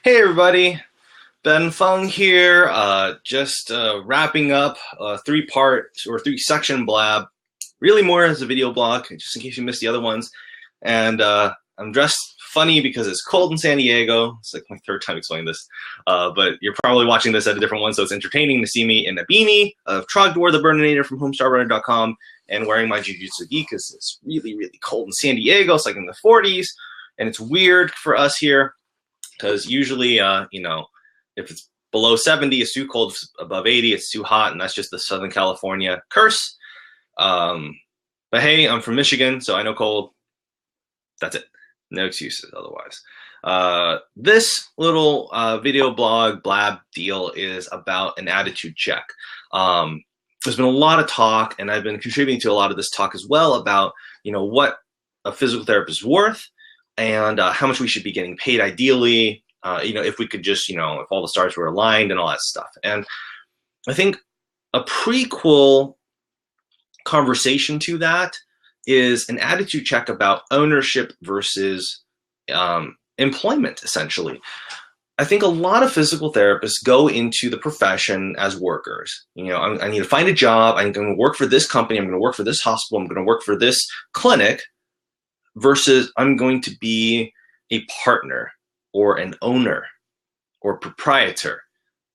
Hey everybody, Ben Fung here. Just wrapping up a three-part or three-section blab. Really more as a video blog, just in case you missed the other ones. And I'm dressed funny because it's cold in San Diego. It's like my third time explaining this, but you're probably watching this at a different one, so it's entertaining to see me in a beanie of Trogdor the Burninator from HomestarRunner.com and wearing my Jujutsu gi because it's really, really cold in San Diego. It's like in the 40s, and it's weird for us here. Because usually, if it's below 70, it's too cold. If it's above 80, it's too hot, and that's just the Southern California curse. But hey, I'm from Michigan, so I know cold. That's it. No excuses otherwise. This little video blog blab deal is about an attitude check. There's been a lot of talk, and I've been contributing to a lot of this talk as well about, what a physical therapist is worth, and how much we should be getting paid ideally, if we could just, if all the stars were aligned and all that stuff. And I think a prequel conversation to that is an attitude check about ownership versus employment, essentially. I think a lot of physical therapists go into the profession as workers. I need to find a job. I'm going to work for this company. I'm going to work for this hospital. I'm going to work for this clinic. Versus I'm going to be a partner or an owner or proprietor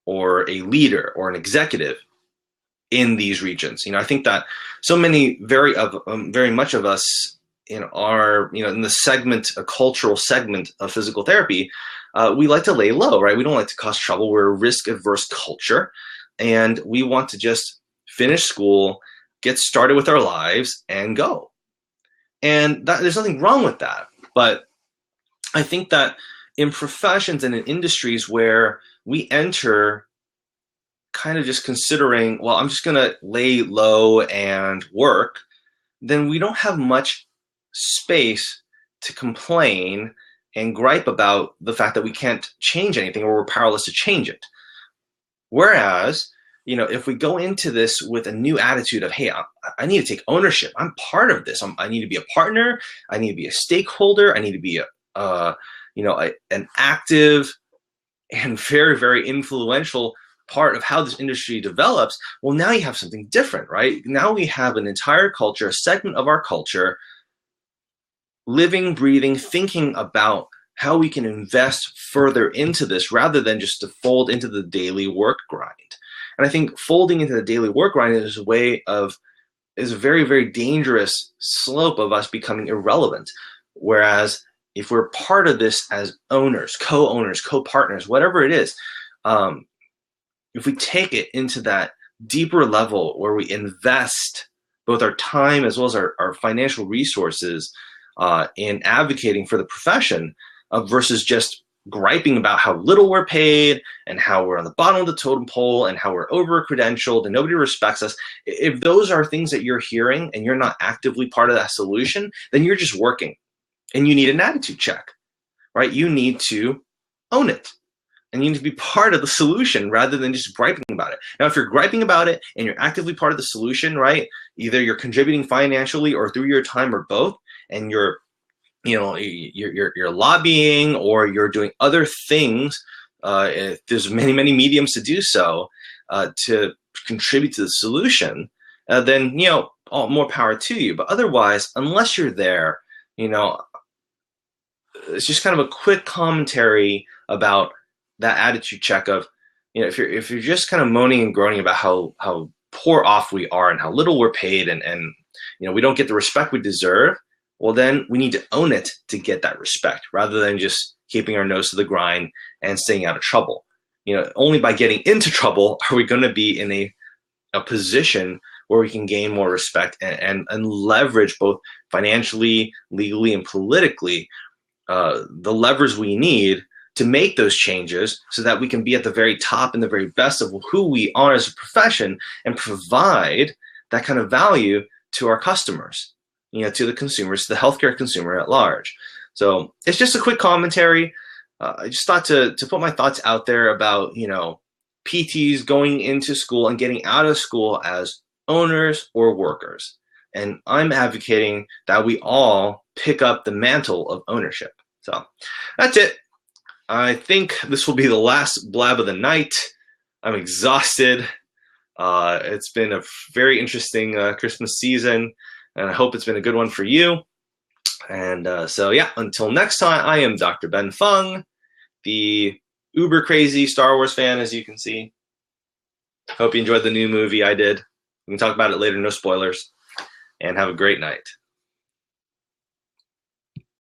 or a leader or an executive in these regions. I think that so many very much of us in our, in the segment, a cultural segment of physical therapy, we like to lay low, right? We don't like to cause trouble. We're a risk-averse culture, and we want to just finish school, get started with our lives, and go. And there's nothing wrong with that. But I think that in professions and in industries where we enter kind of just considering, well, I'm just going to lay low and work, then we don't have much space to complain and gripe about the fact that we can't change anything or we're powerless to change it. Whereas, if we go into this with a new attitude of, hey, I need to take ownership. I'm part of this. I need to be a partner. I need to be a stakeholder. I need to be an active and very, very influential part of how this industry develops. Well, now you have something different, right? Now we have an entire culture, a segment of our culture, living, breathing, thinking about how we can invest further into this rather than just to fold into the daily work grind. And I think folding into the daily work grind is a very, very dangerous slope of us becoming irrelevant. Whereas if we're part of this as owners, co-partners, whatever it is, if we take it into that deeper level where we invest both our time as well as our financial resources in advocating for the profession versus just griping about how little we're paid and how we're on the bottom of the totem pole and how we're over-credentialed and nobody respects us. If those are things that you're hearing and you're not actively part of that solution, then you're just working and you need an attitude check, right? You need to own it and you need to be part of the solution rather than just griping about it. Now, if you're griping about it and you're actively part of the solution, right? Either you're contributing financially or through your time or both, and you're lobbying or you're doing other things. There's many mediums to do so to contribute to the solution. Then more power to you. But otherwise, unless you're there, it's just kind of a quick commentary about that attitude check of, if you're just kind of moaning and groaning about how poor off we are and how little we're paid and we don't get the respect we deserve. Well, then we need to own it to get that respect rather than just keeping our nose to the grind and staying out of trouble. Only by getting into trouble are we going to be in a position where we can gain more respect and leverage both financially, legally, and politically the levers we need to make those changes so that we can be at the very top and the very best of who we are as a profession and provide that kind of value to our customers. To the consumers, the healthcare consumer at large. So it's just a quick commentary. I just thought to put my thoughts out there about, PTs going into school and getting out of school as owners or workers. And I'm advocating that we all pick up the mantle of ownership. So that's it. I think this will be the last blab of the night. I'm exhausted. It's been a very interesting Christmas season, and I hope it's been a good one for you. And so, yeah, until next time, I am Dr. Ben Feng, the uber crazy Star Wars fan, as you can see. Hope you enjoyed the new movie I did. We can talk about it later, no spoilers. And have a great night.